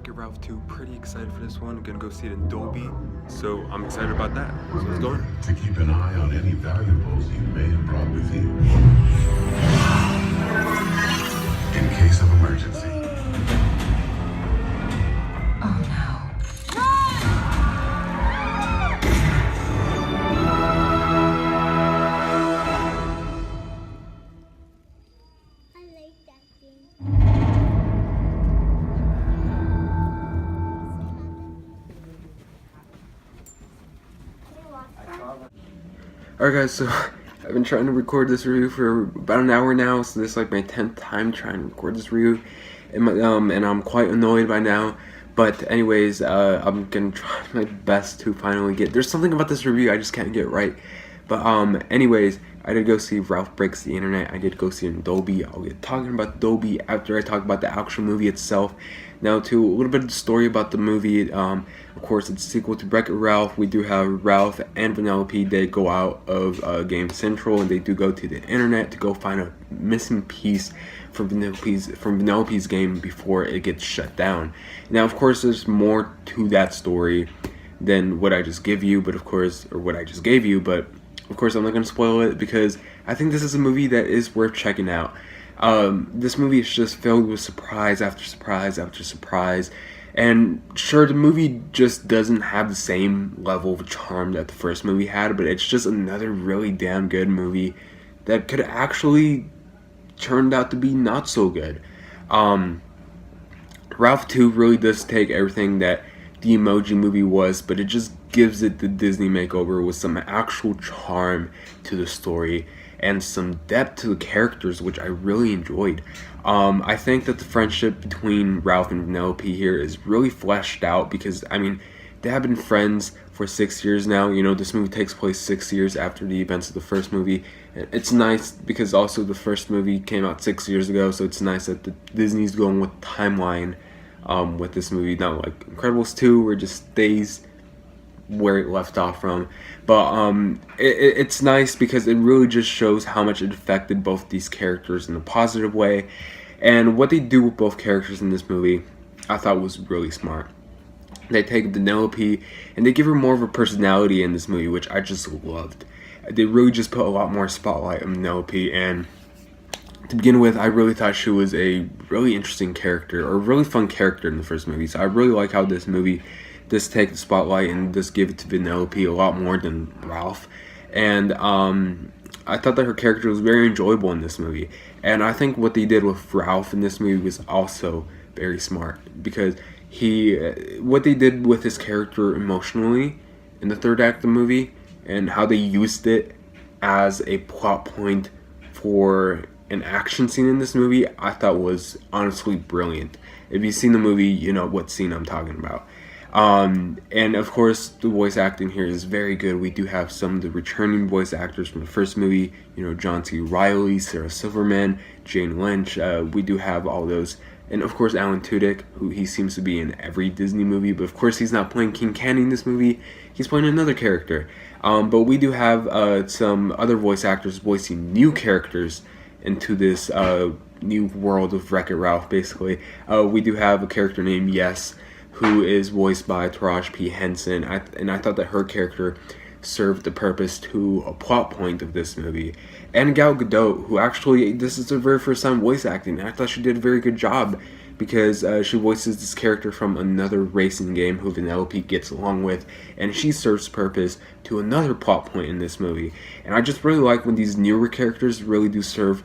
Wreck-It Ralph 2. Pretty excited for this one. I'm gonna go see it in Dolby, so I'm excited about that. So let's go in. To keep an eye on any valuables you may have brought with you. In case of emergency. Oh no. I like that game. Alright guys, so I've been trying to record this review for about an hour now, so this is like my 10th time trying to record this review, and, and I'm quite annoyed by now. But anyways, I'm gonna try my best to finally get, there's something about this review I just can't get right. But anyways, I did go see Ralph Breaks the Internet. I did go see it in Dolby. I'll get talking about Dolby after I talk about the actual movie itself. Now to a little bit of the story about the movie. Of course, it's a sequel to Wreck-It Ralph. We do have Ralph and Vanellope. They go out of Game Central and they do go to the internet to go find a missing piece from Vanellope's game before it gets shut down. Now, of course, there's more to that story than what I just gave you, but of course, I'm not going to spoil it because I think this is a movie that is worth checking out. This movie is just filled with surprise after surprise after surprise. And sure, the movie just doesn't have the same level of charm that the first movie had, but it's just another really damn good movie that could actually turned out to be not so good. Ralph 2 really does take everything that the Emoji Movie was, but it just gives it the Disney makeover with some actual charm to the story and some depth to the characters, which I really enjoyed. I think that the friendship between Ralph and Vanellope here is really fleshed out because, I mean, they have been friends for 6 years now. You know, this movie takes place 6 years after the events of the first movie. It's nice because also the first movie came out 6 years ago, so it's nice that Disney's going with timeline with this movie, not like Incredibles 2 where it just stays where it left off from. But it's nice because it really just shows how much it affected both these characters in a positive way. And what they do with both characters in this movie, I thought was really smart. They take Vanellope and they give her more of a personality in this movie, which I just loved. They really just put a lot more spotlight on Vanellope, and to begin with, I really thought she was a really interesting character, or a really fun character in the first movie. So I really like how this movie does take the spotlight and does give it to Vanellope a lot more than Ralph. And I thought that her character was very enjoyable in this movie. And I think what they did with Ralph in this movie was also very smart, because what they did with his character emotionally in the third act of the movie and how they used it as a plot point for an action scene in this movie, I thought was honestly brilliant. If you've seen the movie, you know what scene I'm talking about. And of course, the voice acting here is very good. We do have some of the returning voice actors from the first movie, you know, John C. Reilly, Sarah Silverman, Jane Lynch. We do have all those. And of course, Alan Tudyk, who he seems to be in every Disney movie, but of course he's not playing King Candy in this movie. He's playing another character. But we do have some other voice actors voicing new characters into this new world of Wreck-It Ralph, basically. We do have a character named Yes, who is voiced by Taraji P. Henson, and I thought that her character served the purpose to a plot point of this movie. And Gal Gadot, who actually, this is her very first time voice acting, and I thought she did a very good job, because she voices this character from another racing game who Vanellope gets along with, and she serves purpose to another plot point in this movie. And I just really like when these newer characters really do serve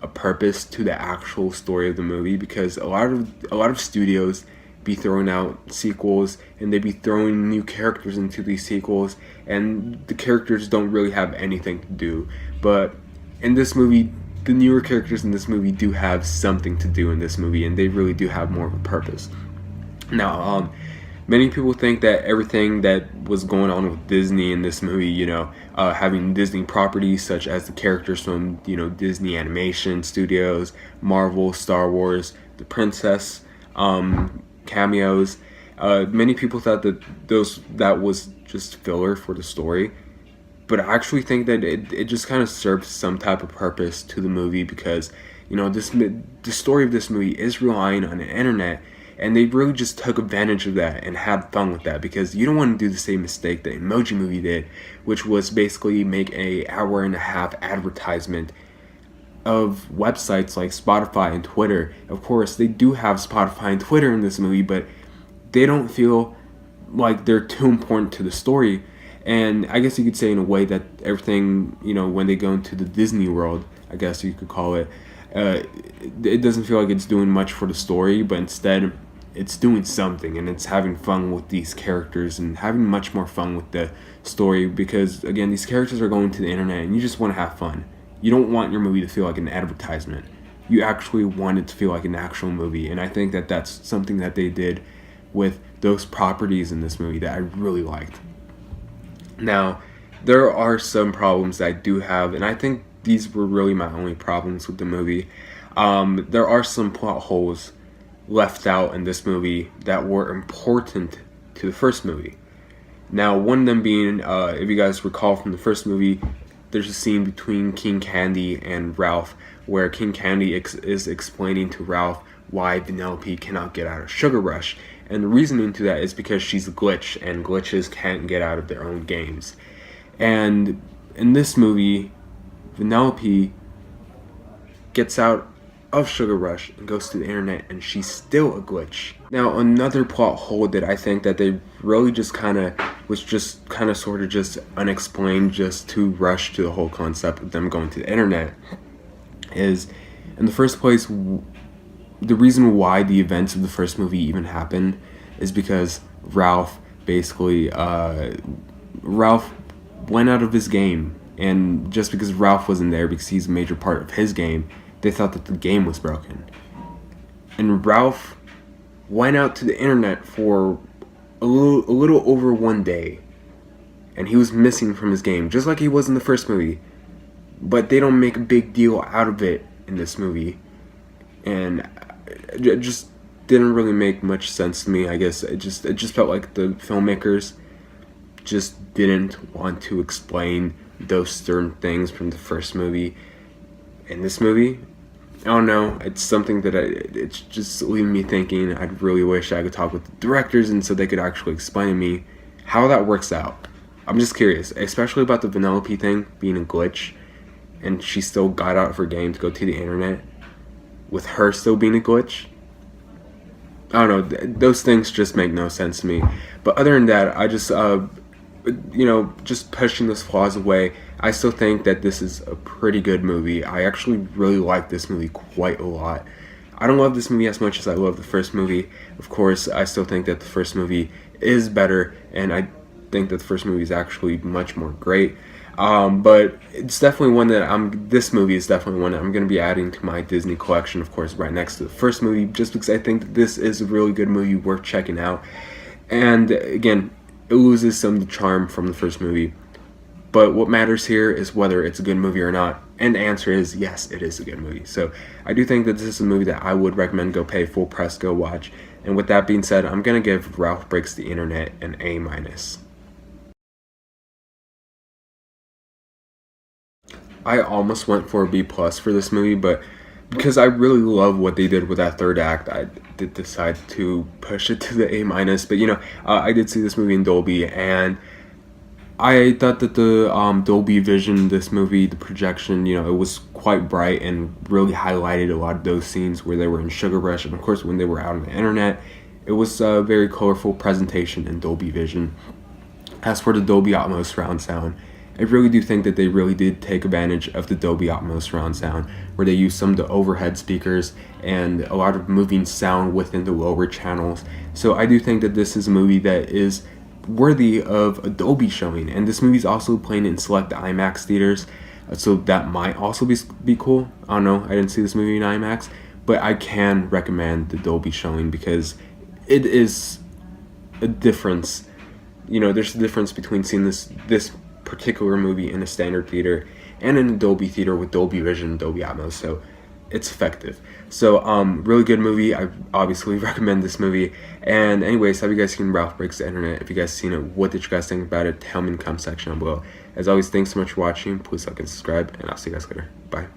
a purpose to the actual story of the movie, because a lot of studios be throwing out sequels and they be throwing new characters into these sequels, and the characters don't really have anything to do. But in this movie, the newer characters in this movie do have something to do in this movie, and they really do have more of a purpose. Now, many people think that everything that was going on with Disney in this movie, you know, having Disney properties such as the characters from, you know, Disney Animation Studios, Marvel, Star Wars, the Princess, cameos, many people thought that that was just filler for the story. But I actually think that it just kind of serves some type of purpose to the movie, because, you know, the story of this movie is relying on the internet And they really just took advantage of that and had fun with that, because you don't want to do the same mistake that Emoji Movie did, which was basically make a hour-and-a-half advertisement of websites like Spotify and Twitter. Of course, they do have Spotify and Twitter in this movie, but they don't feel like they're too important to the story. And I guess you could say in a way that everything, when they go into the Disney world, I guess you could call it, it doesn't feel like it's doing much for the story, but instead it's doing something, and it's having fun with these characters and having much more fun with the story, because again, these characters are going to the internet and you just want to have fun. You don't want your movie to feel like an advertisement. You actually want it to feel like an actual movie, and I think that that's something that they did with those properties in this movie that I really liked. Now, there are some problems that I do have, and I think these were really my only problems with the movie. There are some plot holes left out in this movie that were important to the first movie. Now, one of them being, if you guys recall from the first movie, there's a scene between King Candy and Ralph where King Candy is explaining to Ralph why Vanellope cannot get out of Sugar Rush. And the reasoning to that is because she's a glitch, and glitches can't get out of their own games. And in this movie, Vanellope gets out of Sugar Rush and goes to the internet, and she's still a glitch. Now, another plot hole that I think that they really just kind of sort of just unexplained, just to rush to the whole concept of them going to the internet, is, in the first place, the reason why the events of the first movie even happened is because Ralph basically, Ralph went out of his game, and just because Ralph wasn't there, because he's a major part of his game, they thought that the game was broken. And Ralph went out to the internet for a little over 1 day, and he was missing from his game, just like he was in the first movie. But they don't make a big deal out of it in this movie, and it just didn't really make much sense to me. I guess it just felt like the filmmakers just didn't want to explain those certain things from the first movie in this movie. I don't know, it's something that it's just leaving me thinking. I'd really wish I could talk with the directors and so they could actually explain to me how that works out. I'm just curious, especially about the Vanellope thing being a glitch, and she still got out of her game to go to the internet with her still being a glitch. I don't know, those things just make no sense to me. But other than that, I just, just pushing those flaws away, I still think that this is a pretty good movie. I actually really like this movie quite a lot. I don't love this movie as much as I love the first movie. Of course, I still think that the first movie is better, and I think that the first movie is actually much more great. But it's definitely one that this movie is definitely one that I'm going to be adding to my Disney collection, of course, right next to the first movie, just because I think that this is a really good movie worth checking out. And again, it loses some of the charm from the first movie. But what matters here is whether it's a good movie or not. And the answer is yes, it is a good movie. So I do think that this is a movie that I would recommend go pay full price, go watch. And with that being said, I'm going to give Ralph Breaks the Internet an A-. I almost went for a B+ for this movie, but because I really love what they did with that third act, I did decide to push it to the A-. But I did see this movie in Dolby, and I thought that the Dolby Vision, this movie, the projection, it was quite bright and really highlighted a lot of those scenes where they were in Sugar Rush, and of course when they were out on the internet. It was a very colorful presentation in Dolby Vision. As for the Dolby Atmos surround sound, I really do think that they really did take advantage of the Dolby Atmos surround sound, where they used some of the overhead speakers and a lot of moving sound within the lower channels. So I do think that this is a movie that is worthy of a Dolby showing, and this movie is also playing in select IMAX theaters, so that might also be cool. I don't know, I didn't see this movie in IMAX, but I can recommend the Dolby showing because it is a difference. There's a difference between seeing this particular movie in a standard theater and in a Dolby theater with Dolby Vision and Dolby Atmos, so it's effective. So really good movie. I obviously recommend this movie. And anyways, have you guys seen Ralph Breaks the Internet? If you guys seen it, what did you guys think about it? Tell me in the comment section down below. As always, thanks so much for watching. Please like and subscribe, and I'll see you guys later. Bye.